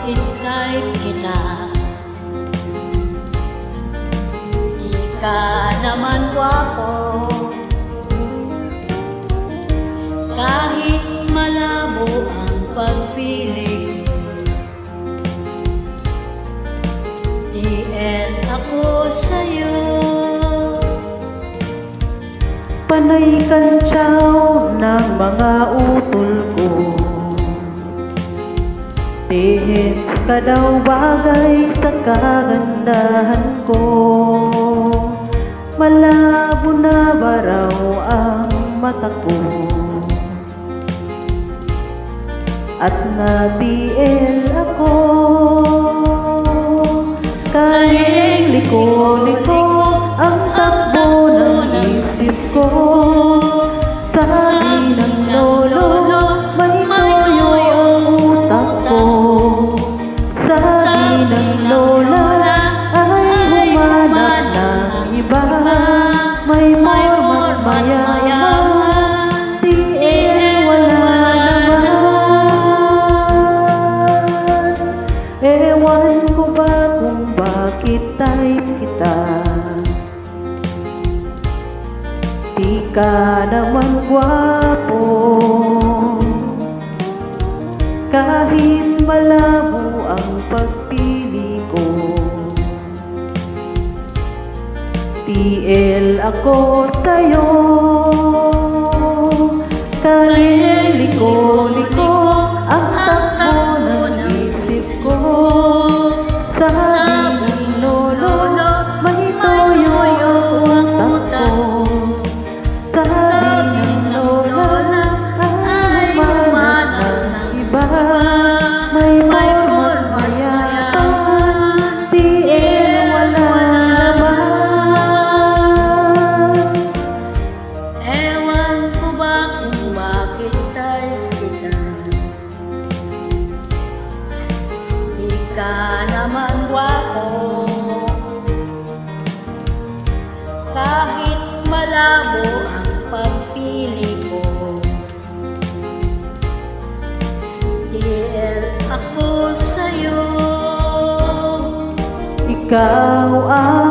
makita kita. Di ka naman gwapo, kahit malabo ang pagpili. TL ako sa'yo. Panay kantsaw ng mga utol ko, dehens ka daw bagay sa kagandahan ko. Malabo na ba raw ang mata ko, at na-TL ako. Kahit liko-liko ang takbo ng isip ko, sabi ng lolo, may toyo ang utak ko. Sabi ng lola, ay humanap ng iba, may mormat mayaman, TL wala naman. Ewan ko ba kung bakit type kita, di ka naman gwapo, kahit malabo ang pagpili ko. TL ako sa'yo. Kahit liko-liko ang takbo ng isip ko, sabi ng lolo, may toyo ang utak ko. Sabi ng lola, ay humanap ng iba, may mormat mayaman, TL wala naman. Ewan ko ba kung bakit tayo kita, di ka naman gwapo, kahit malabo ang pagpili ko. TL ako sa'yo. Ikaw ang